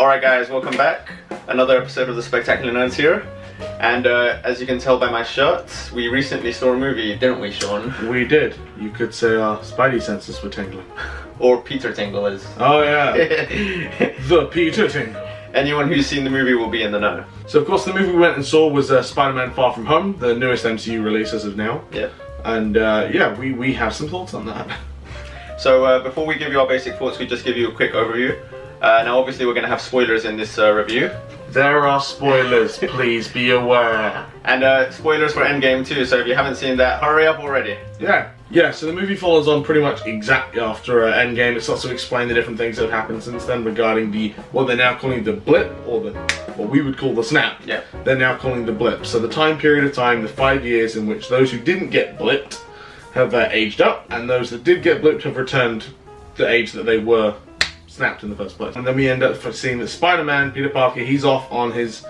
Alright guys, welcome back. Another episode of the Spectacular Nerds here. And as you can tell by my shirt, we recently saw a movie, didn't we, Sean? We did. You could say our spidey senses were tingling. Or Peter Tingle is. Oh yeah. The Peter Tingle. Anyone who's seen the movie will be in the know. So of course the movie we went and saw was Spider-Man Far From Home, the newest MCU release as of now. Yeah. And yeah, we have some thoughts on that. So before we give you our basic thoughts, we just give you a quick overview. Now obviously we're going to have spoilers in this review. There are spoilers, please be aware. And spoilers for Endgame too, so if you haven't seen that, hurry up already. Yeah, so the movie follows on pretty much exactly after Endgame. It starts to explain the different things that have happened since then regarding what they're now calling the blip, or what we would call the snap. Yeah. They're now calling the blip. So the time period of time, the 5 years in which those who didn't get blipped have aged up, and those that did get blipped have returned to the age that they were snapped in the first place. And then we end up seeing that Spider-Man, Peter Parker, he's off on his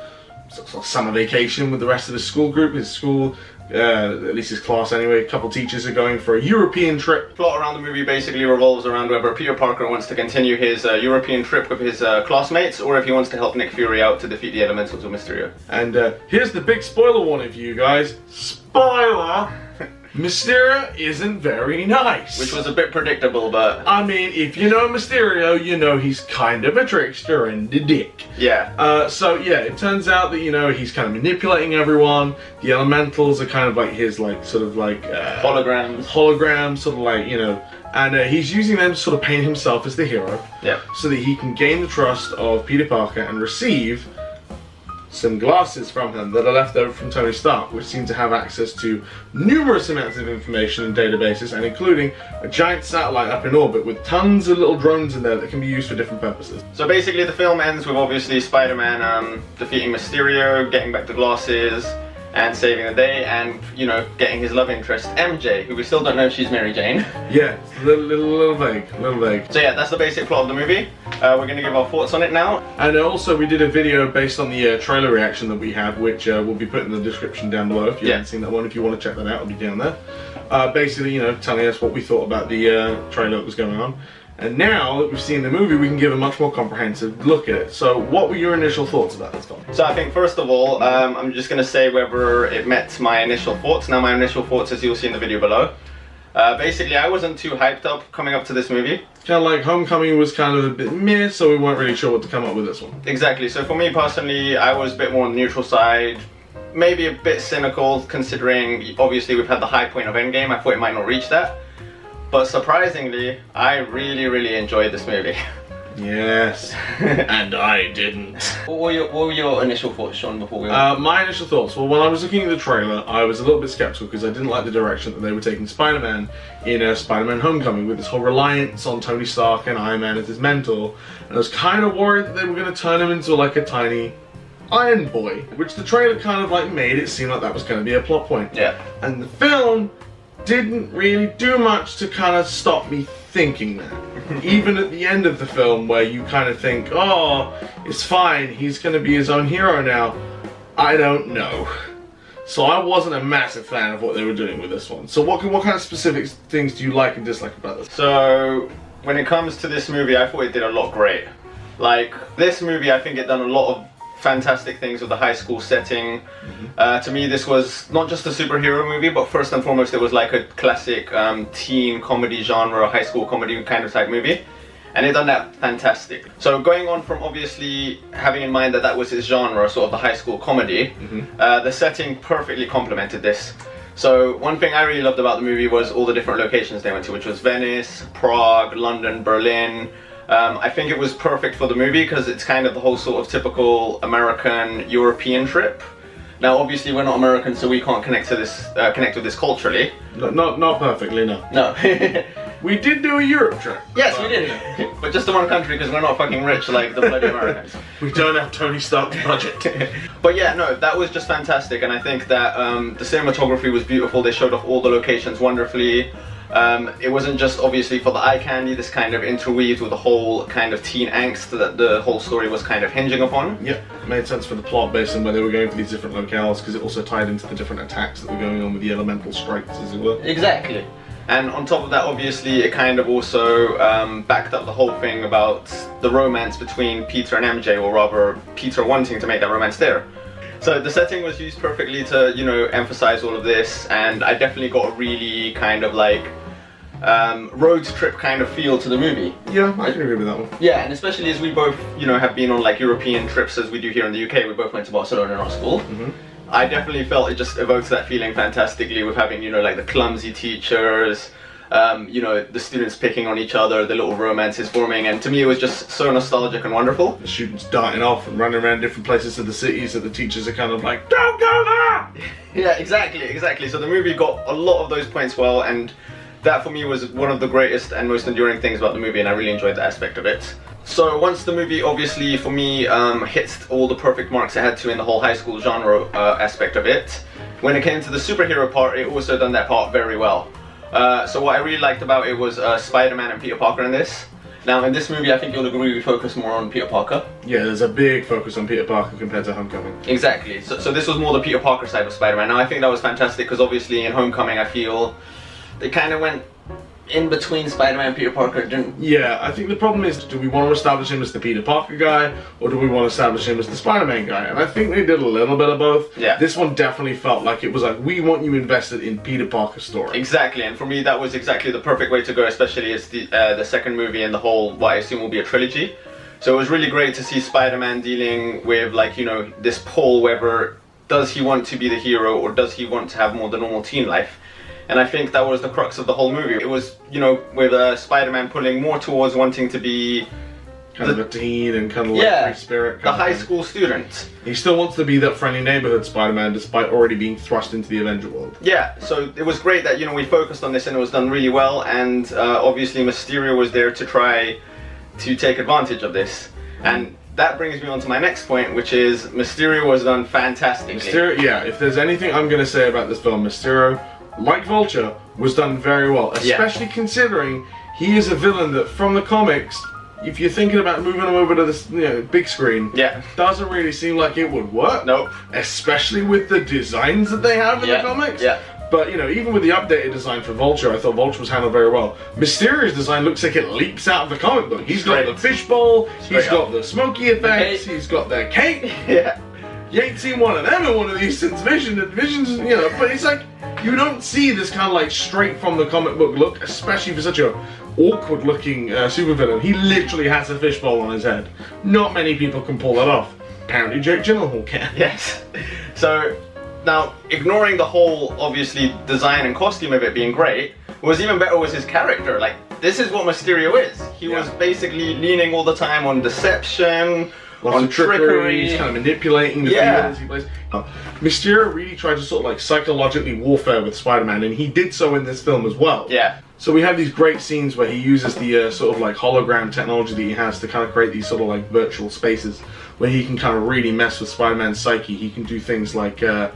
sort of summer vacation with the rest of his school group. His school, at least his class anyway, a couple teachers are going for a European trip. The plot around the movie basically revolves around whether Peter Parker wants to continue his European trip with his classmates, or if he wants to help Nick Fury out to defeat the Elementals of Mysterio. And here's the big spoiler warning for you guys. Spoiler! Mysterio isn't very nice. Which was a bit predictable, but... I mean, if you know Mysterio, you know he's kind of a trickster and a dick. Yeah. So yeah, it turns out that, you know, he's kind of manipulating everyone. The Elementals are kind of like his, holograms. Holograms, sort of like, you know, and he's using them to sort of paint himself as the hero. Yeah. So that he can gain the trust of Peter Parker and receive some glasses from him that are left over from Tony Stark, which seem to have access to numerous amounts of information and databases, and including a giant satellite up in orbit with tons of little drones in there that can be used for different purposes. So basically the film ends with obviously Spider-Man defeating Mysterio, getting back the glasses, and saving the day, and, you know, getting his love interest, MJ, who we still don't know if she's Mary Jane. Yeah, it's a little vague. So yeah, that's the basic plot of the movie. We're going to give our thoughts on it now. And also we did a video based on the trailer reaction that we had, which we'll be put in the description down below if you haven't seen that one. If you want to check that out, it'll be down there. Basically, you know, telling us what we thought about the trailer that was going on. And now that we've seen the movie, we can give a much more comprehensive look at it. So what were your initial thoughts about this film? So I think first of all, I'm just going to say whether it met my initial thoughts. Now my initial thoughts, as you'll see in the video below. Basically, I wasn't too hyped up coming up to this movie. Kind of like Homecoming was kind of a bit meh, so we weren't really sure what to come up with this one. Exactly, so for me personally, I was a bit more on the neutral side. Maybe a bit cynical, considering obviously we've had the high point of Endgame. I thought it might not reach that. But surprisingly, I really enjoyed this movie. Yes, and I didn't. What were your initial thoughts, Sean, before we my initial thoughts, well, when I was looking at the trailer, I was a little bit skeptical because I didn't like the direction that they were taking Spider-Man in Spider-Man Homecoming, with this whole reliance on Tony Stark and Iron Man as his mentor. And I was kind of worried that they were going to turn him into like a tiny Iron Boy, which the trailer kind of like made it seem like that was going to be a plot point. Yeah. And the film didn't really do much to kind of stop me thinking that. Even at the end of the film, where you kind of think, oh, it's fine, he's going to be his own hero now, I don't know. So I wasn't a massive fan of what they were doing with this one. So what kind of specific things do you like and dislike about this? So when it comes to this movie, I thought it did a lot great. Like, this movie, I think it done a lot of fantastic things with the high school setting. To me, this was not just a superhero movie, but first and foremost, it was like a classic teen comedy genre, high school comedy kind of type movie. And it done that fantastic. So going on from obviously having in mind that that was his genre, sort of the high school comedy, the setting perfectly complemented this. So one thing I really loved about the movie was all the different locations they went to, which was Venice, Prague, London, Berlin. I think it was perfect for the movie because it's kind of the whole sort of typical American European trip. Now, obviously, we're not American, so we can't connect to this, connect with this culturally. Not perfectly, no. No. We did do a Europe trip. Yes, we did. But just the one country, because we're not fucking rich like the bloody Americans. We don't have Tony Stark's budget. But yeah, no, that was just fantastic, and I think that the cinematography was beautiful. They showed off all the locations wonderfully. It wasn't just obviously for the eye candy, this kind of interweaved with the whole kind of teen angst that the whole story was kind of hinging upon. Yep, it made sense for the plot based on where they were going for these different locales, because it also tied into the different attacks that were going on with the elemental strikes, as it were. Exactly. And on top of that, obviously, it kind of also backed up the whole thing about the romance between Peter and MJ, or rather, Peter wanting to make that romance there. So the setting was used perfectly to, you know, emphasize all of this, and I definitely got a really kind of like road trip kind of feel to the movie. Yeah, I can agree with that one. Yeah, and especially as we both, you know, have been on like European trips as we do here in the UK. We both went to Barcelona in our school. I definitely felt it just evokes that feeling fantastically with having, you know, like the clumsy teachers, you know, the students picking on each other, the little romances forming, and to me it was just so nostalgic and wonderful. The students darting off and running around different places of the cities that the teachers are kind of like, don't go there! Yeah, exactly. So the movie got a lot of those points well, and that for me was one of the greatest and most enduring things about the movie, and I really enjoyed that aspect of it. So once the movie, obviously for me, hit all the perfect marks it had to in the whole high school genre aspect of it, when it came to the superhero part, it also done that part very well. So what I really liked about it was Spider-Man and Peter Parker in this. Now in this movie, I think you'll agree we focus more on Peter Parker. Yeah, there's a big focus on Peter Parker compared to Homecoming. Exactly. So this was more the Peter Parker side of Spider-Man. Now I think that was fantastic because obviously in Homecoming I feel they kind of went in between Spider-Man and Peter Parker. Yeah, I think the problem is, do we want to establish him as the Peter Parker guy, or do we want to establish him as the Spider-Man guy? And I think they did a little bit of both. Yeah. This one definitely felt like it was like, we want you invested in Peter Parker's story. Exactly, and for me that was exactly the perfect way to go, especially as the second movie in the whole, what I assume will be a trilogy. So it was really great to see Spider-Man dealing with, like, you know, this pull, whether does he want to be the hero or does he want to have more the normal teen life? And I think that was the crux of the whole movie. It was, you know, with Spider-Man pulling more towards wanting to be kind of a teen and kind of like free spirit. The high school student. He still wants to be that friendly neighborhood Spider-Man despite already being thrust into the Avenger world. Yeah, so it was great that, you know, we focused on this and it was done really well, and obviously Mysterio was there to try to take advantage of this. And that brings me on to my next point, which is Mysterio was done fantastically. Mysterio, yeah, if there's anything I'm going to say about this film, Mysterio, like Vulture, was done very well, especially considering he is a villain that from the comics, if you're thinking about moving him over to this, you know, big screen, doesn't really seem like it would work. Nope. Especially with the designs that they have in the comics. Yeah. But, you know, even with the updated design for Vulture, I thought Vulture was handled very well. Mysterio's design looks like it leaps out of the comic book. He's got the fishbowl, he's got the smoky effects, he's got the cape. Yeah. You ain't seen one of them in one of these since Vision, and Vision's, you know, but it's like, you don't see this kind of like straight from the comic book look, especially for such a awkward looking supervillain. He literally has a fishbowl on his head. Not many people can pull that off. Apparently Jake Gyllenhaal can. Yes. So, now, ignoring the whole, obviously, design and costume of it being great, what was even better was his character. Like, this is what Mysterio is. He was basically leaning all the time on deception, on trickery. He's kind of manipulating the villains he plays. Mysterio really tried to sort of like psychologically warfare with Spider-Man, and he did so in this film as well. Yeah. So we have these great scenes where he uses the sort of like hologram technology that he has to kind of create these sort of like virtual spaces where he can kind of really mess with Spider-Man's psyche. He can do things like you know,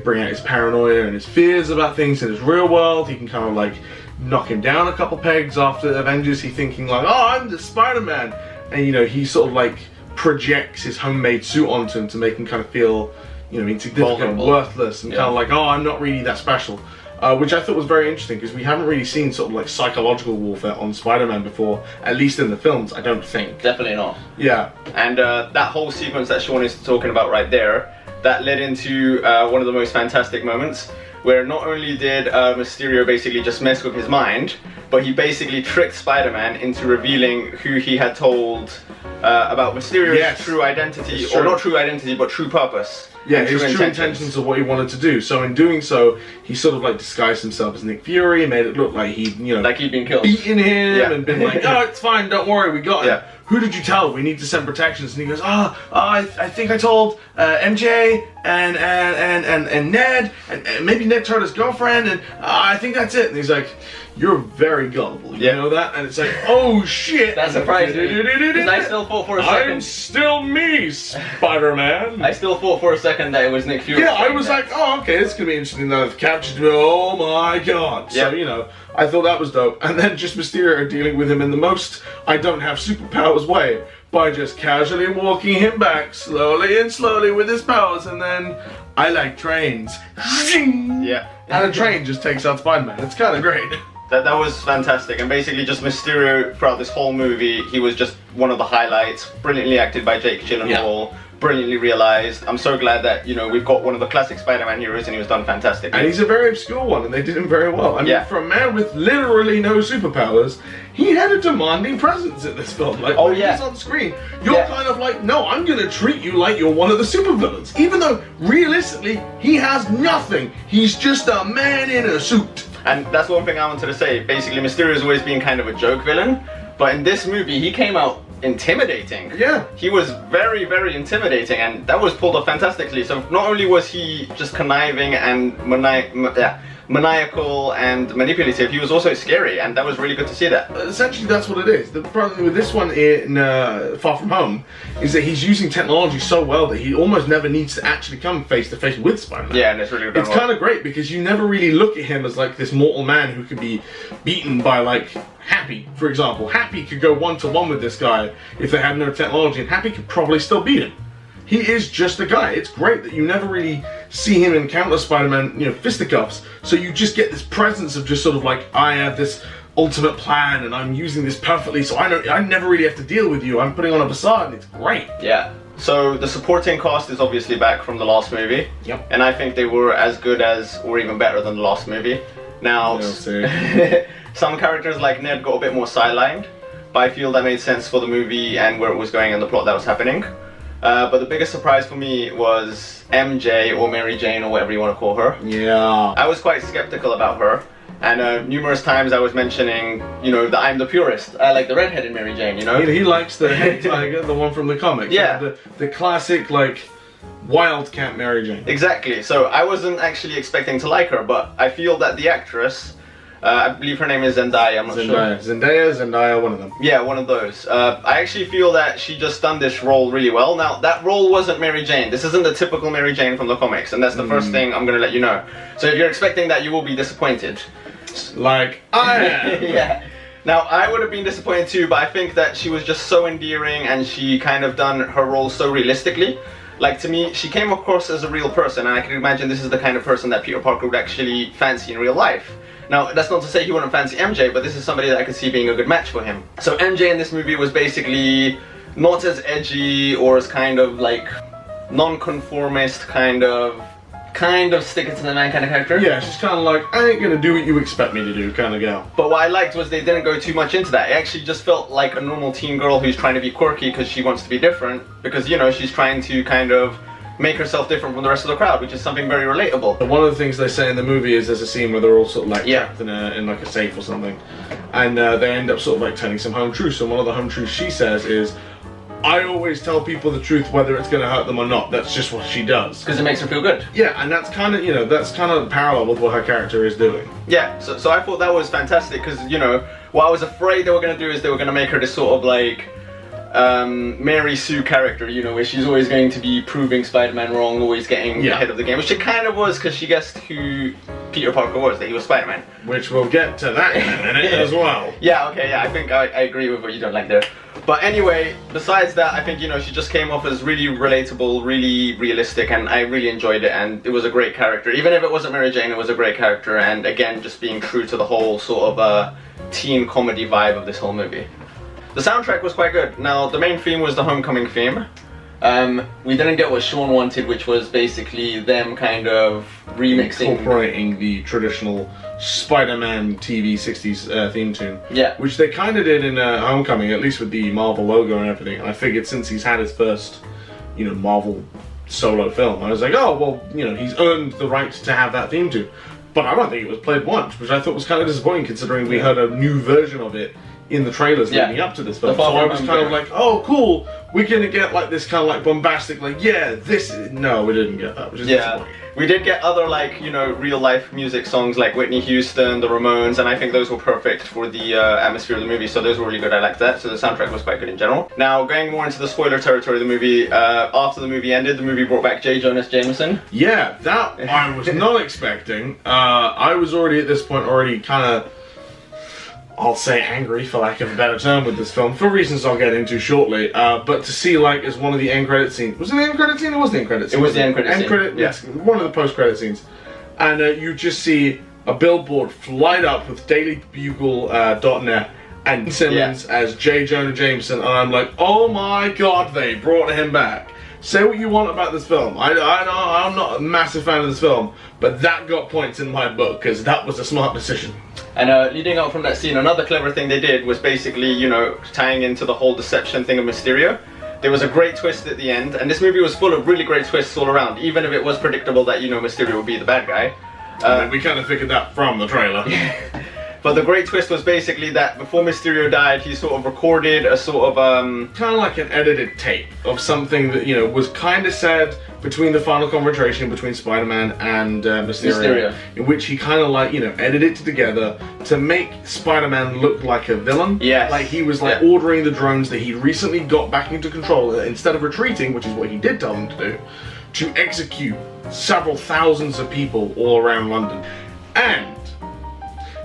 bring out his paranoia and his fears about things in his real world. He can kind of like knock him down a couple pegs after Avengers. He's thinking like, oh, I'm the Spider-Man, and you know, he sort of like projects his homemade suit onto him to make him kind of feel, you know, insignificant, worthless, and kind of like, oh, I'm not really that special. Which I thought was very interesting because we haven't really seen sort of like psychological warfare on Spider-Man before, at least in the films, I don't think. Definitely not. Yeah. And that whole sequence that Sean is talking about right there, that led into one of the most fantastic moments, where not only did Mysterio basically just mess with his mind, but he basically tricked Spider-Man into revealing who he had told about Mysterio's true identity, or not true identity, but true purpose. Yeah, his true intentions of what he wanted to do. So in doing so, he sort of like disguised himself as Nick Fury, made it look like he'd, you know, like he'd been killed, beaten him, and been like, oh, it's fine, don't worry, we got him. Who did you tell? We need to send protections. And he goes, I think I told MJ and Ned, and maybe Ned told his girlfriend, and I think that's it. And he's like, you're very gullible, you know that? And it's like, oh shit! That surprised me, because I still thought for a second... I'm still me, Spider-Man! I still thought for a second that it was Nick Fury. Yeah, I was like, oh, okay, it's gonna be interesting now they've captured me, oh my god! So, you know, I thought that was dope. And then just Mysterio dealing with him in the most I don't have superpowers way, by just casually walking him back slowly and slowly with his powers, and then I like trains. Yeah. And a train just takes out Spider-Man. It's kind of great. That was fantastic, and basically just Mysterio throughout this whole movie, he was just one of the highlights. Brilliantly acted by Jake Gyllenhaal, brilliantly realized. I'm so glad that, you know, we've got one of the classic Spider-Man heroes, and he was done fantastic. And he's a very obscure one, and they did him very well. I mean, for a man with literally no superpowers, he had a demanding presence in this film. Like, when he's on screen, you're kind of like, no, I'm gonna treat you like you're one of the supervillains. Even though, realistically, he has nothing. He's just a man in a suit. And that's one thing I wanted to say. Basically, Mysterio's always been kind of a joke villain, but in this movie, he came out intimidating. Yeah. He was very, very intimidating, and that was pulled off fantastically. So not only was he just conniving and maniacal and manipulative, he was also scary, and that was really good to see that. Essentially, that's what it is. The problem with this one in Far From Home is that he's using technology so well that he almost never needs to actually come face to face with Spider-Man. Yeah, and it's really good. It's kind of great because you never really look at him as like this mortal man who could be beaten by like Happy, for example. Happy could go one-to-one with this guy if they had no technology, and Happy could probably still beat him. He is just a guy. It's great that you never really see him encounter Spider-Man, you know, fisticuffs. So you just get this presence of just sort of like, I have this ultimate plan and I'm using this perfectly, so I never really have to deal with you. I'm putting on a facade, and it's great. Yeah. So the supporting cast is obviously back from the last movie. Yep. And I think they were as good as, or even better than the last movie. Now, some characters like Ned got a bit more sidelined, but I feel that made sense for the movie and where it was going and the plot that was happening. But the biggest surprise for me was MJ, or Mary Jane, or whatever you want to call her. Yeah. I was quite skeptical about her, and numerous times I was mentioning, you know, that I'm the purist. I like the redheaded Mary Jane, you know? He likes the head tiger, the one from the comics. Yeah. The classic, like, Wildcat Mary Jane. Exactly. So I wasn't actually expecting to like her, but I feel that the actress, I believe her name is Zendaya, I'm not sure. Zendaya, one of them. Yeah, one of those. I actually feel that she just done this role really well. Now, that role wasn't Mary Jane. This isn't the typical Mary Jane from the comics, and that's the first thing I'm going to let you know. So if you're expecting that, you will be disappointed. Like I am. Yeah. Now, I would have been disappointed too, but I think that she was just so endearing, and she kind of done her role so realistically. Like, to me, she came across as a real person, and I can imagine this is the kind of person that Peter Parker would actually fancy in real life. Now, that's not to say he wouldn't fancy MJ, but this is somebody that I could see being a good match for him. So MJ in this movie was basically not as edgy or as kind of like non-conformist kind of stick it to the man kind of character. Yeah, she's kind of like, I ain't gonna do what you expect me to do kind of gal. But what I liked was they didn't go too much into that. It actually just felt like a normal teen girl who's trying to be quirky because she wants to be different, because, you know, she's trying to kind of make herself different from the rest of the crowd, which is something very relatable. But one of the things they say in the movie is there's a scene where they're all sort of like trapped in like a safe or something, and they end up sort of like telling some home truths, and one of the home truths she says is, I always tell people the truth whether it's going to hurt them or not. That's just what she does. Because it makes her feel good. Yeah, and that's kind of, you know, that's kind of parallel with what her character is doing. Yeah, so I thought that was fantastic, because, you know, what I was afraid they were going to do is they were going to make her this sort of like Mary Sue character, you know, where she's always going to be proving Spider-Man wrong, always getting ahead of the game, which it kind of was, because she guessed who Peter Parker was, that he was Spider-Man. Which we'll get to that in a minute as well. Yeah, okay, yeah, I think I agree with what you don't like there. But anyway, besides that, I think, you know, she just came off as really relatable, really realistic, and I really enjoyed it, and it was a great character. Even if it wasn't Mary Jane, it was a great character, and again, just being true to the whole sort of teen comedy vibe of this whole movie. The soundtrack was quite good. Now, the main theme was the homecoming theme. We didn't get what Sean wanted, which was basically them kind of remixing, incorporating the traditional Spider-Man TV 60s theme tune. Yeah. Which they kind of did in Homecoming, at least with the Marvel logo and everything. And I figured since he's had his first, you know, Marvel solo film, I was like, oh, well, you know, he's earned the right to have that theme tune. But I don't think it was played once, which I thought was kind of disappointing considering we heard a new version of it in the trailers leading up to this film. So I was kind of like, oh, cool, we're gonna get like this kind of like bombastic, like, yeah, this is... No, we didn't get that, which is disappointing. We did get other, like, you know, real life music songs like Whitney Houston, the Ramones, and I think those were perfect for the atmosphere of the movie, so those were really good. I liked that, so the soundtrack was quite good in general. Now, going more into the spoiler territory of the movie, after the movie ended, the movie brought back J. Jonah Jameson. Yeah, that I was not expecting. I was already at this point kind of, I'll say angry for lack of a better term with this film, for reasons I'll get into shortly, but to see like as one of the end credit scenes, was it the end credit scene or was it the end credit scene? It was the end credit scene. Yeah, one of the post credit scenes. And you just see a billboard light up with dailybugle.net and Simmons as J. Jonah Jameson, and I'm like, oh my god, they brought him back. Say what you want about this film. I know I'm not a massive fan of this film, but that got points in my book because that was a smart decision. And leading out from that scene, another clever thing they did was basically, you know, tying into the whole deception thing of Mysterio. There was a great twist at the end, and this movie was full of really great twists all around, even if it was predictable that, you know, Mysterio would be the bad guy. We kind of figured that from the trailer. But the great twist was basically that before Mysterio died, he sort of recorded a sort of kind of like an edited tape of something that, you know, was kind of said between the final confrontation between Spider-Man and Mysterio, in which he kind of like, you know, edited it together to make Spider-Man look like a villain. Yes. Like he was like ordering the drones that he recently got back into control, instead of retreating, which is what he did tell them to do, to execute several thousands of people all around London. And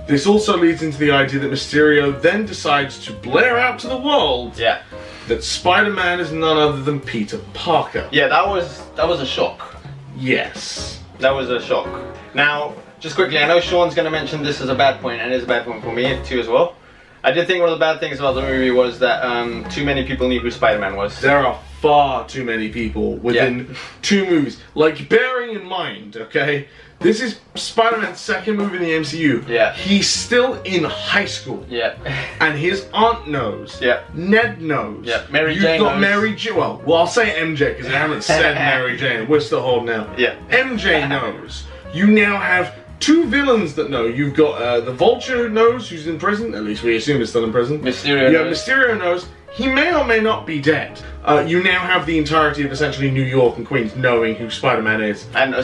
this also leads into the idea that Mysterio then decides to blare out to the world that Spider-Man is none other than Peter Parker. Yeah, that was a shock. Yes. That was a shock. Now, just quickly, I know Sean's going to mention this as a bad point, and it's a bad point for me too as well. I did think one of the bad things about the movie was that too many people knew who Spider-Man was. There are far too many people within 2 movies. Like, bearing in mind, okay, this is Spider-Man's second movie in the MCU. Yeah. He's still in high school. Yeah. And his aunt knows. Yeah. Ned knows. Yeah. Mary You've Jane got knows. Mary Jane. Well, I'll say MJ because I haven't said Mary Jane. We're still holding out. Yeah. MJ knows. You now have 2 villains that know. You've got the Vulture who knows, who's in prison. At least we assume he's still in prison. Mysterio knows. Mysterio knows. He may or may not be dead. You now have the entirety of essentially New York and Queens knowing who Spider-Man is. And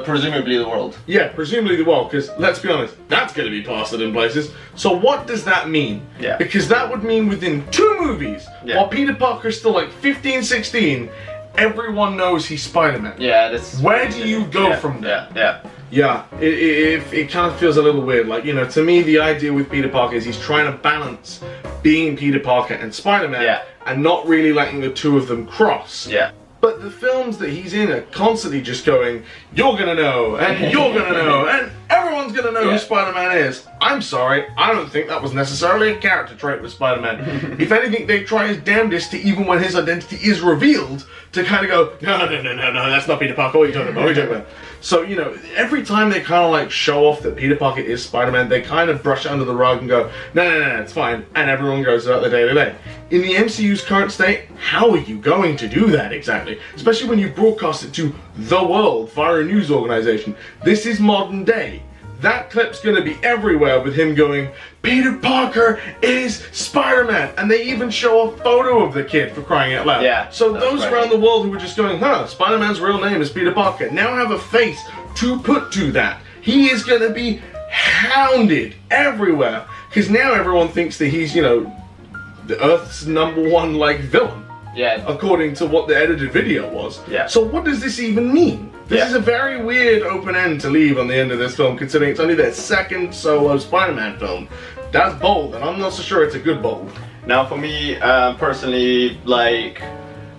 presumably the world. Yeah, presumably the world, because let's be honest, that's going to be plastered in places. So what does that mean? Yeah. Because that would mean within 2 movies, while Peter Parker's still like 15, 16, everyone knows he's Spider-Man. Yeah, that's... Where do you go from there? Yeah. It kind of feels a little weird. Like, you know, to me, the idea with Peter Parker is he's trying to balance being Peter Parker and Spider-Man and not really letting the 2 of them cross. Yeah. But the films that he's in are constantly just going, you're gonna know, and you're gonna know, and everyone's gonna know who Spider-Man is. I'm sorry, I don't think that was necessarily a character trait with Spider-Man. If anything, they try his damnedest to, even when his identity is revealed, to kind of go, no, that's not Peter Parker, what are you talking about, what are you talking about? So, you know, every time they kind of like show off that Peter Parker is Spider-Man, they kind of brush it under the rug and go, no, it's fine, and everyone goes about their daily day. In the MCU's current state, how are you going to do that exactly? Especially when you broadcast it to the world via a news organization. This is modern day. That clip's gonna be everywhere with him going, Peter Parker is Spider-Man! And they even show a photo of the kid, for crying out loud. Yeah. So those around the world who were just going, Spider-Man's real name is Peter Parker, now have a face to put to that. He is gonna be hounded everywhere. Because now everyone thinks that he's, you know, the Earth's #1 like villain. Yeah. According to what the edited video was. Yeah. So what does this even mean? This is a very weird open end to leave on the end of this film, considering it's only their second solo Spider-Man film. That's bold, and I'm not so sure it's a good bold. Now for me, personally, like,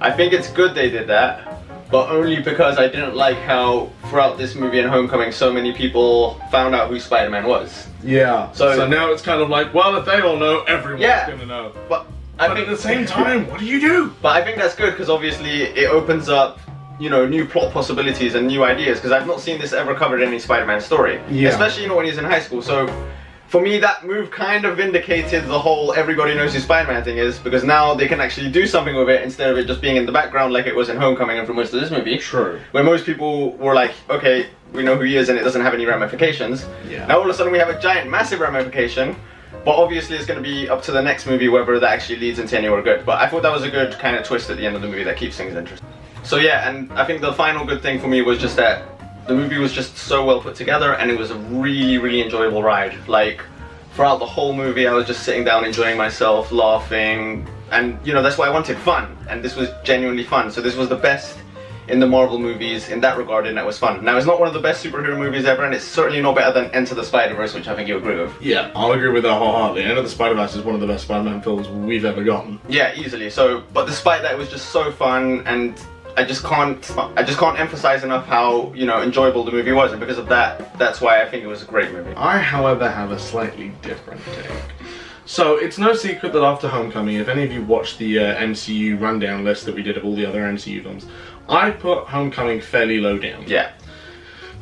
I think it's good they did that, but only because I didn't like how throughout this movie and Homecoming so many people found out who Spider-Man was. Yeah. So now it's kind of like, well, if they all know, everyone's gonna know. But I think at the same time, what do you do? But I think that's good because obviously it opens up, you know, new plot possibilities and new ideas, because I've not seen this ever covered in any Spider-Man story. Yeah. Especially, you know, when he's in high school. So for me, that move kind of vindicated the whole everybody knows who Spider-Man thing is, because now they can actually do something with it instead of it just being in the background like it was in Homecoming and for most of this movie. True. Where most people were like, okay, we know who he is and it doesn't have any ramifications. Yeah. Now all of a sudden we have a giant, massive ramification. But obviously it's going to be up to the next movie whether that actually leads into anywhere good. But I thought that was a good kind of twist at the end of the movie that keeps things interesting. So yeah, and I think the final good thing for me was just that the movie was just so well put together and it was a really, really enjoyable ride. Like, throughout the whole movie I was just sitting down enjoying myself, laughing, and you know, that's why I wanted fun. And this was genuinely fun. So this was the best in the Marvel movies in that regard, and that was fun. Now, it's not one of the best superhero movies ever, and it's certainly no better than Enter the Spider-Verse, which I think you agree with. Yeah, I'll agree with that wholeheartedly. Enter the Spider-Verse is one of the best Spider-Man films we've ever gotten. Yeah, easily. So, but despite that, it was just so fun, and I just can't emphasize enough how, you know, enjoyable the movie was, and because of that, that's why I think it was a great movie. I, however, have a slightly different take. So, it's no secret that after Homecoming, if any of you watched the MCU rundown list that we did of all the other MCU films, I put Homecoming fairly low down. Yeah.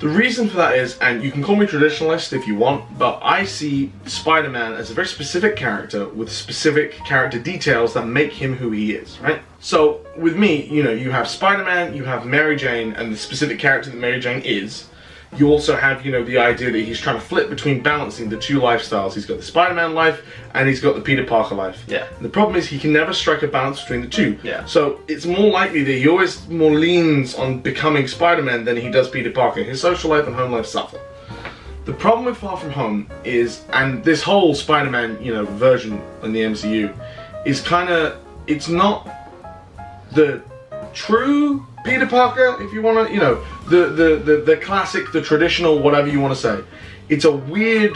The reason for that is, and you can call me traditionalist if you want, but I see Spider-Man as a very specific character with specific character details that make him who he is, right? So, with me, you know, you have Spider-Man, you have Mary Jane, and the specific character that Mary Jane is. You also have, you know, the idea that he's trying to flip between balancing the two lifestyles. He's got the Spider-Man life, and he's got the Peter Parker life. Yeah. And the problem is he can never strike a balance between the two. Yeah. So it's more likely that he always more leans on becoming Spider-Man than he does Peter Parker. His social life and home life suffer. The problem with Far From Home is, and this whole Spider-Man, you know, version in the MCU, is kind of, it's not the true Peter Parker, if you want to, you know, the classic, the traditional, whatever you want to say. It's a weird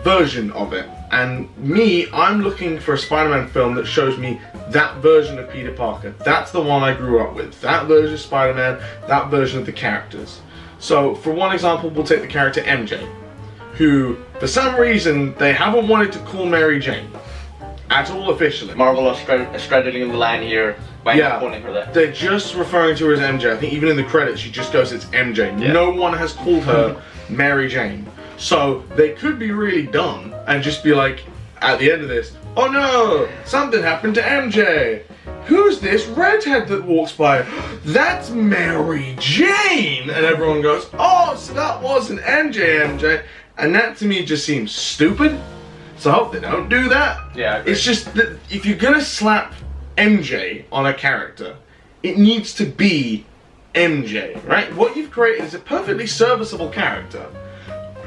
version of it. And me, I'm looking for a Spider-Man film that shows me that version of Peter Parker. That's the one I grew up with. That version of Spider-Man, that version of the characters. So, for one example, we'll take the character MJ, who, for some reason, they haven't wanted to call Mary Jane at all officially. Marvel are straddling the line here by not calling her that. They're just referring to her as MJ. I think even in the credits she just goes, it's MJ. Yeah. No one has called her Mary Jane. So they could be really dumb and just be like, at the end of this, oh no, something happened to MJ. Who's this redhead that walks by? That's Mary Jane! And everyone goes, oh, so that wasn't MJ. And that to me just seems stupid. So I hope they don't do that. Yeah, I agree. It's just that if you're gonna slap MJ on a character, it needs to be MJ, right? What you've created is a perfectly serviceable character,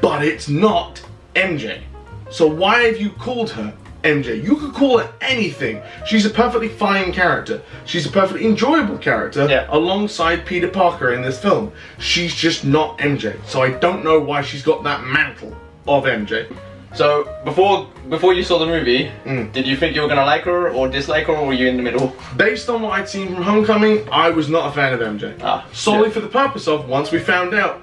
but it's not MJ. So why have you called her MJ? You could call her anything. She's a perfectly fine character. She's a perfectly enjoyable character alongside Peter Parker in this film. She's just not MJ. So I don't know why she's got that mantle of MJ. So, before you saw the movie, did you think you were gonna like her or dislike her, or were you in the middle? Based on what I'd seen from Homecoming, I was not a fan of MJ. Solely for the purpose of, once we found out,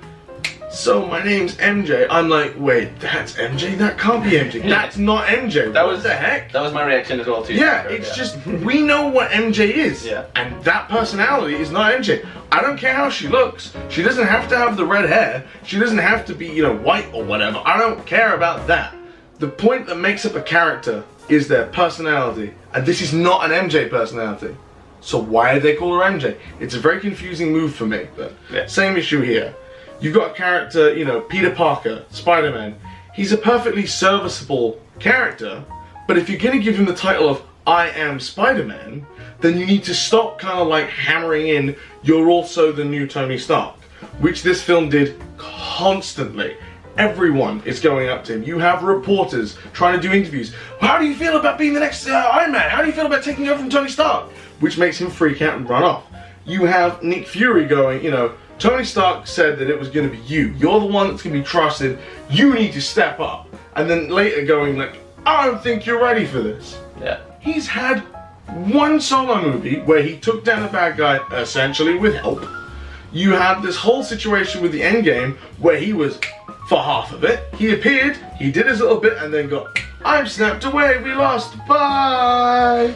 so my name's MJ, I'm like, wait, that's MJ? That can't be MJ. That's not MJ. What the heck? That was my reaction as well too. Yeah, it's just, we know what MJ is. Yeah. And that personality is not MJ. I don't care how she looks. She doesn't have to have the red hair. She doesn't have to be, you know, white or whatever. I don't care about that. The point that makes up a character is their personality, and this is not an MJ personality. So why did they call her MJ? It's a very confusing move for me, but same issue here. You've got a character, you know, Peter Parker, Spider-Man. He's a perfectly serviceable character, but if you're gonna give him the title of I am Spider-Man, then you need to stop kind of like hammering in, you're also the new Tony Stark, which this film did constantly. Everyone is going up to him. You have reporters trying to do interviews. How do you feel about being the next Iron Man? How do you feel about taking over from Tony Stark? Which makes him freak out and run off. You have Nick Fury going, you know, Tony Stark said that it was going to be you. You're the one that's going to be trusted. You need to step up. And then later going like, I don't think you're ready for this. Yeah. He's had one solo movie where he took down a bad guy essentially with help. You had this whole situation with the Endgame where he was for half of it. He appeared, he did his little bit, and then got, I'm snapped away, we lost, bye!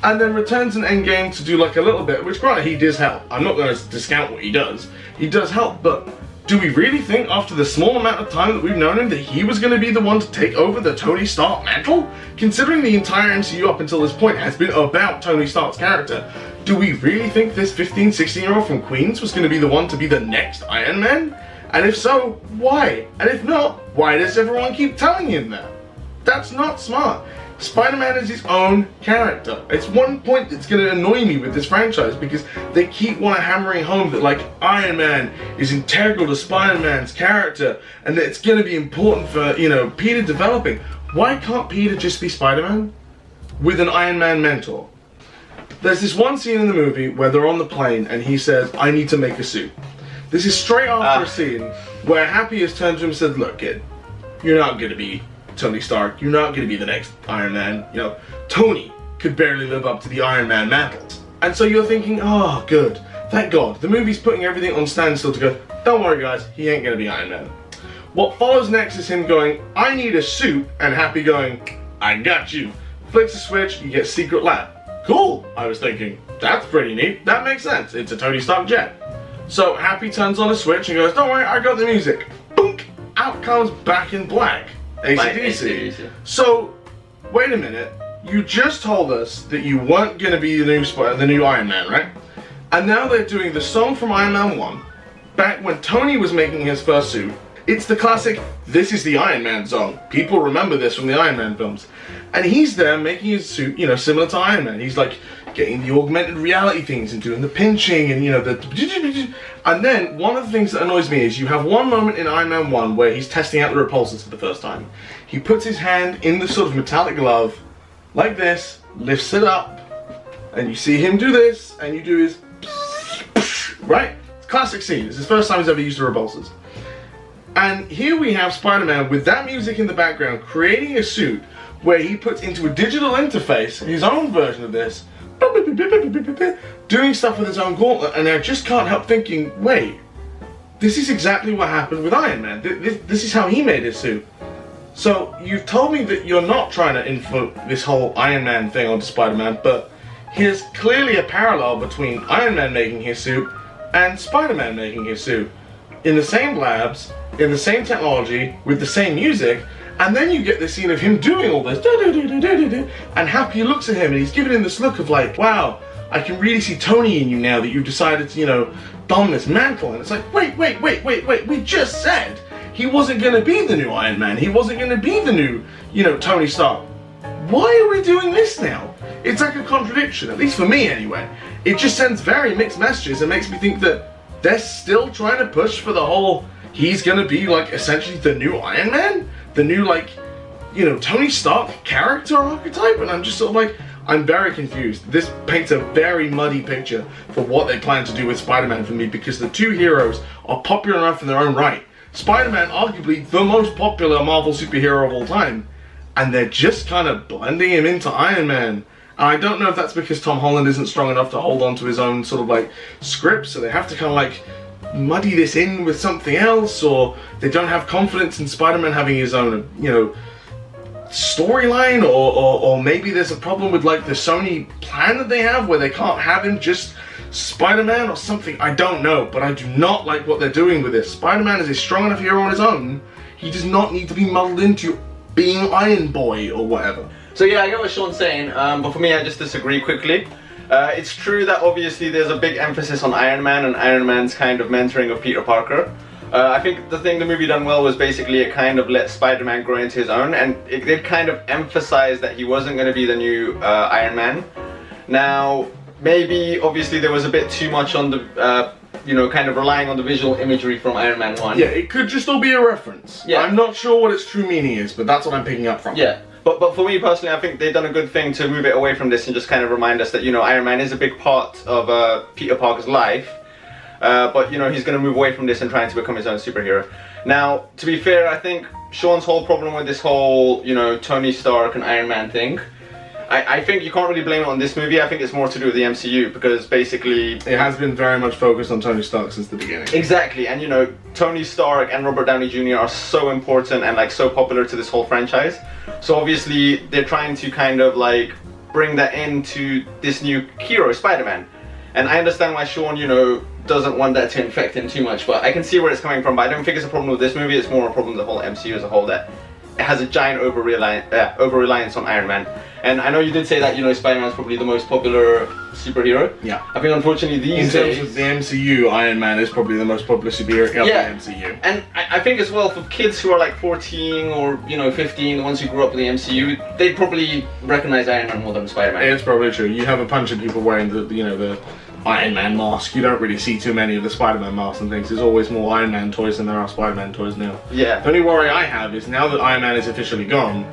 And then returns in Endgame to do like a little bit, which granted, he does help. I'm not going to discount what he does. He does help, but do we really think after the small amount of time that we've known him that he was going to be the one to take over the Tony Stark mantle? Considering the entire MCU up until this point has been about Tony Stark's character, do we really think this 15, 16-year-old from Queens was going to be the one to be the next Iron Man? And if so, why? And if not, why does everyone keep telling him that? That's not smart. Spider-Man is his own character. It's one point that's going to annoy me with this franchise because they keep hammering home that like Iron Man is integral to Spider-Man's character and that it's going to be important for, you know, Peter developing. Why can't Peter just be Spider-Man with an Iron Man mentor? There's this one scene in the movie where they're on the plane and he says, I need to make a suit. This is straight after a scene where Happy has turned to him and said, look kid, you're not going to be Tony Stark, you're not going to be the next Iron Man. You know, Tony could barely live up to the Iron Man mantle. And so you're thinking, oh good, thank God, the movie's putting everything on standstill to go, don't worry guys, he ain't gonna be Iron Man. What follows next is him going, I need a suit, and Happy going, I got you. Flicks a switch, you get Secret Lab. Cool, I was thinking, that's pretty neat, that makes sense, it's a Tony Stark jet. So Happy turns on a switch and goes, don't worry, I got the music. Boom, out comes Back in Black, AC/DC. So, wait a minute, you just told us that you weren't gonna be the new Iron Man, right? And now they're doing the song from Iron Man 1, back when Tony was making his first suit. It's the classic, this is the Iron Man song. People remember this from the Iron Man films. And he's there making his suit, you know, similar to Iron Man. He's like getting the augmented reality things and doing the pinching and, you know, the... And then, one of the things that annoys me is you have one moment in Iron Man 1 where he's testing out the repulsors for the first time. He puts his hand in the sort of metallic glove, like this, lifts it up, and you see him do this, and you do his... Right? Classic scene. It's his first time he's ever used the repulsors. And here we have Spider-Man with that music in the background creating a suit where he puts into a digital interface his own version of this, doing stuff with his own gauntlet, and I just can't help thinking, wait, this is exactly what happened with Iron Man. This is how he made his suit. So you've told me that you're not trying to influence this whole Iron Man thing onto Spider-Man, but here's clearly a parallel between Iron Man making his suit and Spider-Man making his suit. In the same labs, in the same technology, with the same music, and then you get the scene of him doing all this, and Happy looks at him and he's giving him this look of like, wow, I can really see Tony in you now that you've decided to, you know, don this mantle. And it's like, wait, we just said he wasn't going to be the new Iron Man, he wasn't going to be the new, you know, Tony Stark. Why are we doing this now? It's like a contradiction, at least for me anyway. It just sends very mixed messages and makes me think that they're still trying to push for the whole, he's gonna be like essentially the new Iron Man? The new, like, you know, Tony Stark character archetype? And I'm just sort of like, I'm very confused. This paints a very muddy picture for what they plan to do with Spider-Man for me, because the two heroes are popular enough in their own right. Spider-Man, arguably the most popular Marvel superhero of all time, and they're just kind of blending him into Iron Man. And I don't know if that's because Tom Holland isn't strong enough to hold on to his own sort of like script, so they have to kind of like muddy this in with something else, or they don't have confidence in Spider-Man having his own, you know, storyline, or maybe there's a problem with like the Sony plan that they have where they can't have him just Spider-Man or something. I don't know, but I do not like what they're doing with this. Spider-Man is a strong enough hero on his own. He does not need to be muddled into being Iron Boy or whatever. So yeah, I get what Sean's saying, but for me I just disagree quickly. It's true that obviously there's a big emphasis on Iron Man and Iron Man's kind of mentoring of Peter Parker. I think the thing the movie done well was basically it kind of let Spider-Man grow into his own, and it did kind of emphasize that he wasn't going to be the new Iron Man. Now, maybe obviously there was a bit too much on the, you know, kind of relying on the visual imagery from Iron Man 1. Yeah, it could just all be a reference. Yeah. I'm not sure what its true meaning is, but that's what I'm picking up from. Yeah. But for me personally, I think they've done a good thing to move it away from this and just kind of remind us that, you know, Iron Man is a big part of Peter Parker's life. But, you know, he's going to move away from this and trying to become his own superhero. Now, to be fair, I think Sean's whole problem with this whole, you know, Tony Stark and Iron Man thing, I think you can't really blame it on this movie. I think it's more to do with the MCU, because basically it has been very much focused on Tony Stark since the beginning. Exactly, and you know, Tony Stark and Robert Downey Jr. are so important and like so popular to this whole franchise. So obviously they're trying to kind of like bring that into this new hero, Spider-Man. And I understand why Sean, you know, doesn't want that to infect him too much, but I can see where it's coming from. But I don't think it's a problem with this movie, it's more a problem with the whole MCU as a whole, that it has a giant over-reliance on Iron Man. And I know you did say that, you know, Spider-Man is probably the most popular superhero. Yeah. I think unfortunately these days... In terms of the MCU, Iron Man is probably the most popular superhero of the MCU. And I think as well, for kids who are like 14 or, you know, 15, the ones who grew up with the MCU, they'd probably recognize Iron Man more than Spider-Man. It's probably true. You have a bunch of people wearing the, you know, the Iron Man mask. You don't really see too many of the Spider-Man masks and things. There's always more Iron Man toys than there are Spider-Man toys now. Yeah. The only worry I have is now that Iron Man is officially gone,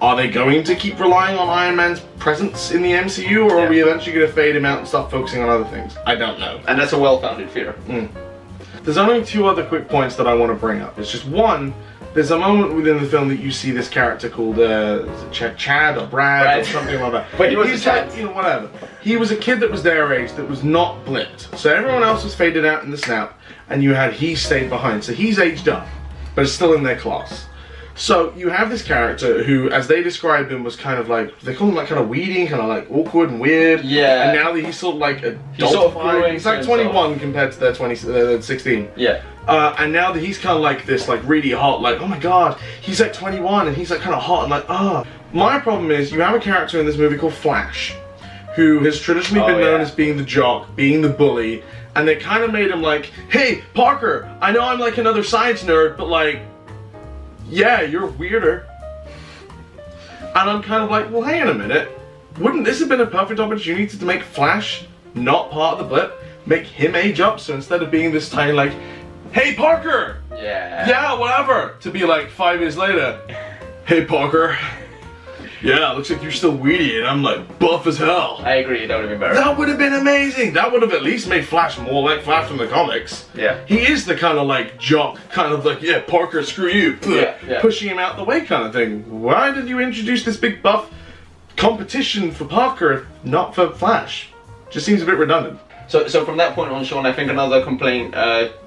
are they going to keep relying on Iron Man's presence in the MCU, or are we eventually going to fade him out and start focusing on other things? I don't know. And that's a well-founded fear. There's only two other quick points that I want to bring up. It's just one, there's a moment within the film that you see this character called Chad or Brad or something like that. But he was He's like, you know, whatever. He was a kid that was their age that was not blipped. So everyone else was faded out in the snap, and you had he stayed behind. So he's aged up, but is still in their class. So you have this character who, as they describe him, was kind of like, they call him like kind of weedy, kind of like awkward and weird. Yeah. And now that he's sort of like he's like 21 compared to their 16. Yeah. And now that he's kind of like this, like really hot, like, oh my god, he's like 21 and he's like kind of hot and like, ah. My problem is you have a character in this movie called Flash, who has traditionally been known as being the jock, being the bully, and they kind of made him like, hey, Parker, I know I'm like another science nerd, but like, yeah, you're weirder. And I'm kind of like, well, hang on a minute. Wouldn't this have been a perfect opportunity to make Flash not part of the blip? Make him age up, so instead of being this tiny like, hey, Parker! Yeah, whatever! To be like 5 years later, hey, Parker. Yeah, looks like you're still weedy and I'm like buff as hell. I agree, that would have been better. That would have been amazing. That would have at least made Flash more like Flash from the comics. Yeah. He is the kind of like jock, kind of like, yeah, Parker, screw you. Pushing him out the way kind of thing. Why did you introduce this big buff competition for Parker, if not for Flash? Just seems a bit redundant. So from that point on, Sean, I think another complaint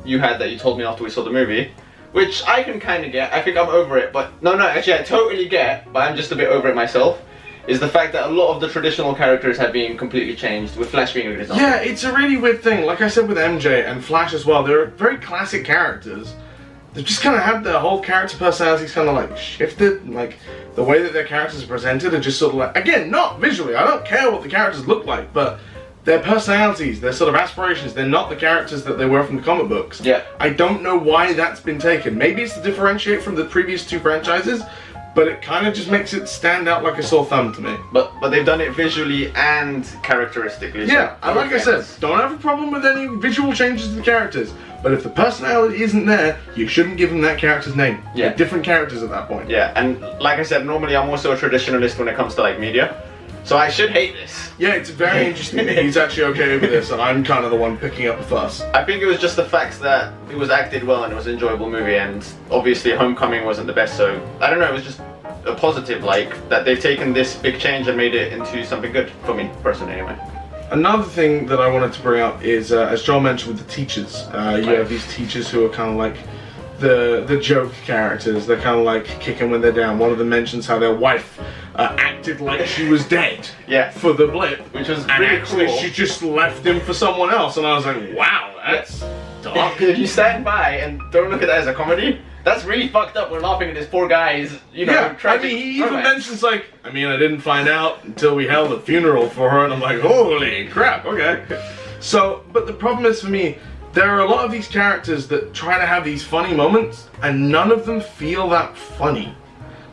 you had that you told me after we saw the movie, which I can kind of get, I think I'm over it, but no, actually I totally get, but I'm just a bit over it myself, is the fact that a lot of the traditional characters have been completely changed, with Flash being a good example. Yeah, it's a really weird thing. Like I said with MJ and Flash as well, they're very classic characters. They've just kind of had their whole character personalities kind of like shifted, like the way that their characters are presented are just sort of like, again, not visually, I don't care what the characters look like, but their personalities, their sort of aspirations, they're not the characters that they were from the comic books. Yeah. I don't know why that's been taken. Maybe it's to differentiate from the previous two franchises, but it kind of just makes it stand out like a sore thumb to me. But they've done it visually and characteristically. Yeah, and like I said, don't have a problem with any visual changes to the characters, but if the personality isn't there, you shouldn't give them that character's name. Yeah. They're different characters at that point. Yeah, and like I said, normally I'm also a traditionalist when it comes to like media. So I should hate this. Yeah, it's very interesting that he's actually okay with this, and I'm kind of the one picking up the fuss. I think it was just the fact that it was acted well and it was an enjoyable movie, and obviously Homecoming wasn't the best, so I don't know, it was just a positive, like, that they've taken this big change and made it into something good, for me, personally anyway. Another thing that I wanted to bring up is, as John mentioned with the teachers, you have these teachers who are kind of like the joke characters. They're kind of like kicking when they're down. One of them mentions how their wife acted like she was dead for the blip, which was and really actually cool. She just left him for someone else, and I was like, wow, that's dark. If you stand by and don't look at that as a comedy, that's really fucked up. We're laughing at this poor guy's, you know, I mean, he even mentions like, I mean, I didn't find out until we held a funeral for her, and I'm like, holy crap, okay. So, but the problem is for me, there are a lot of these characters that try to have these funny moments, and none of them feel that funny.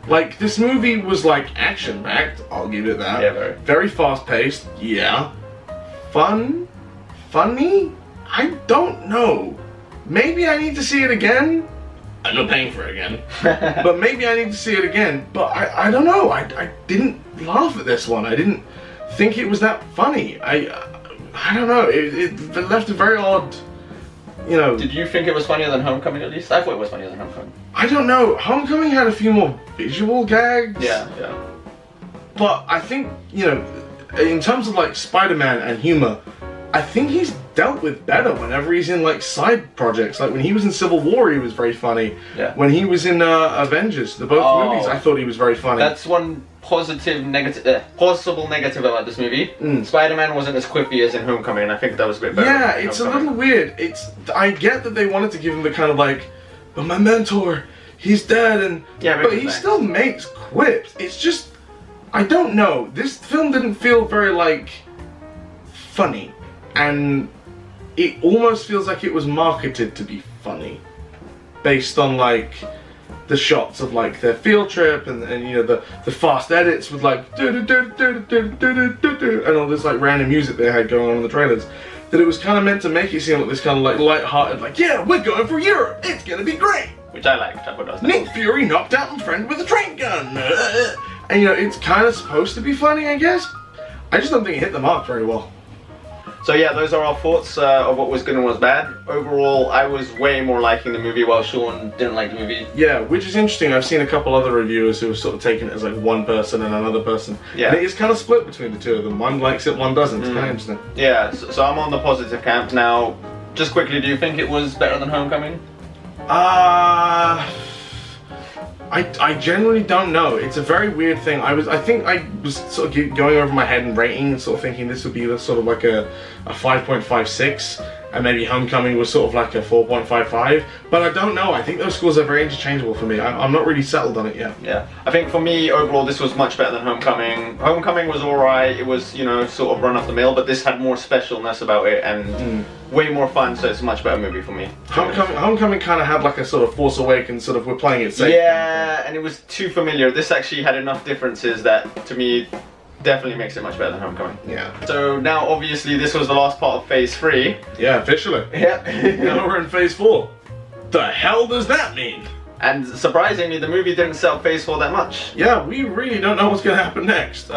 Like, this movie was like action-packed, I'll give it that. Yeah, very fast-paced, yeah. Funny? I don't know. Maybe I need to see it again. I'm not paying for it again. But maybe I need to see it again. But I don't know. I didn't laugh at this one. I didn't think it was that funny. I don't know. It left a very odd, you know. Did you think it was funnier than Homecoming at least? I thought it was funnier than Homecoming. I don't know. Homecoming had a few more visual gags. Yeah. But I think, you know, in terms of like Spider-Man and humor, I think he's dealt with better whenever he's in like side projects. Like when he was in Civil War, he was very funny. Yeah. When he was in Avengers, both movies, I thought he was very funny. That's one possible negative about this movie. Spider-Man wasn't as quippy as in Homecoming, and I think that was a bit better. Yeah, it's a little weird. I get that they wanted to give him the kind of like, but my mentor, he's dead, and but he still makes quips. It's just, I don't know. This film didn't feel very like funny. And it almost feels like it was marketed to be funny, based on like the shots of like their field trip and you know the fast edits with like and all this like random music they had going on in the trailers. That it was kind of meant to make it seem like this kind of like light-hearted, like, yeah, we're going for Europe, it's gonna be great. Which I liked. I thought that was Nick Fury knocked out my friend with a train gun, and you know it's kind of supposed to be funny, I guess. I just don't think it hit the mark very well. So yeah, those are our thoughts of what was good and what was bad. Overall, I was way more liking the movie, while Sean didn't like the movie. Yeah, which is interesting. I've seen a couple other reviewers who have sort of taken it as like one person and another person. Yeah. And it is kind of split between the two of them. One likes it, one doesn't. It's kind of interesting. Yeah, so I'm on the positive camp. Now, just quickly, do you think it was better than Homecoming? I generally don't know. It's a very weird thing. I think I was sort of going over my head and rating and sort of thinking this would be sort of like a 5.56, and maybe Homecoming was sort of like a 4.55. But I don't know. I think those scores are very interchangeable for me. I'm not really settled on it yet. Yeah, I think for me overall this was much better than Homecoming. Homecoming was alright. It was, you know, sort of run off the mill, but this had more specialness about it and way more fun. So it's a much better movie for me. Homecoming kind of had like a sort of Force Awakens sort of we're playing it safe. Yeah, and it was too familiar. This actually had enough differences that to me definitely makes it much better than Homecoming. Yeah. So now obviously this was the last part of phase 3. Yeah, officially. Yeah. Now we're in phase 4. The hell does that mean? And surprisingly, the movie didn't sell phase 4 that much. Yeah, we really don't know what's going to happen next.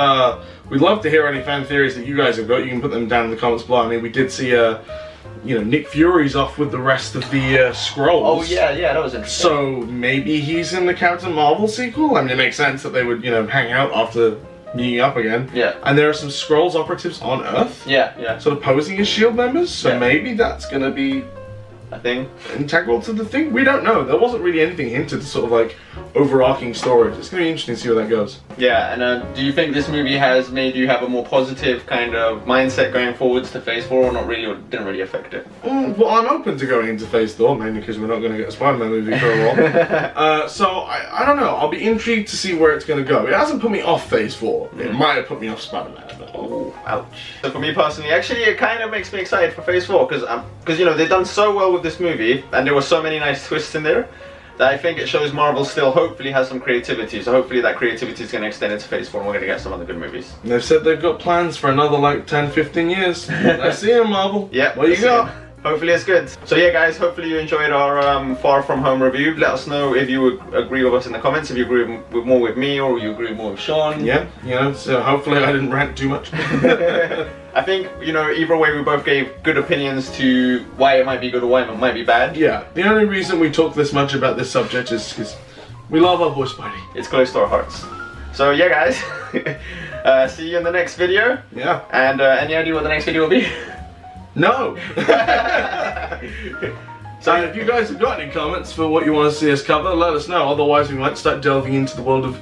We'd love to hear any fan theories that you guys have got. You can put them down in the comments below. I mean, we did see, you know, Nick Fury's off with the rest of the Skrulls. Oh yeah, that was interesting. So maybe he's in the Captain Marvel sequel? I mean, it makes sense that they would, you know, hang out after meeting up again. Yeah. And there are some Skrulls operatives on Earth. Yeah. Sort of posing as S.H.I.E.L.D. members. So Yeah. maybe that's going to be a thing. Integral to the thing? We don't know. There wasn't really anything hinted to sort of like overarching stories. It's going to be interesting to see where that goes. Yeah, and do you think this movie has made you have a more positive kind of mindset going forwards to phase 4 or not really, or didn't really affect it? Well, I'm open to going into phase 4, mainly because we're not going to get a Spider-Man movie for a while. So I don't know. I'll be intrigued to see where it's going to go. It hasn't put me off phase 4. It might have put me off Spider-Man. Oh, ouch. So for me personally, actually it kind of makes me excited for phase 4 because you know, they've done so well with this movie and there were so many nice twists in there that I think it shows Marvel still hopefully has some creativity. So hopefully that creativity is going to extend into phase 4 and we're going to get some other good movies. And they've said they've got plans for another like 10-15 years. Let's see them, Marvel. Yeah. What you got? Hopefully it's good. So yeah guys, hopefully you enjoyed our Far From Home review. Let us know if you agree with us in the comments, if you agree more with me or you agree more with Sean. Yeah, you know, so hopefully I didn't rant too much. I think, you know, either way we both gave good opinions to why it might be good or why it might be bad. Yeah, the only reason we talk this much about this subject is because we love our boy Spidey. It's close to our hearts. So yeah guys, see you in the next video. Yeah. And any idea what the next video will be? No! So if you guys have got any comments for what you want to see us cover, let us know. Otherwise we might start delving into the world of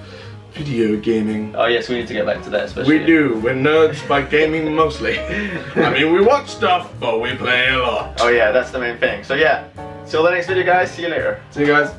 video gaming. Oh yes, we need to get back to that especially. We do. We're nerds by gaming mostly. I mean, we watch stuff, but we play a lot. Oh yeah, that's the main thing. So yeah, till the next video guys, see you later. See you guys.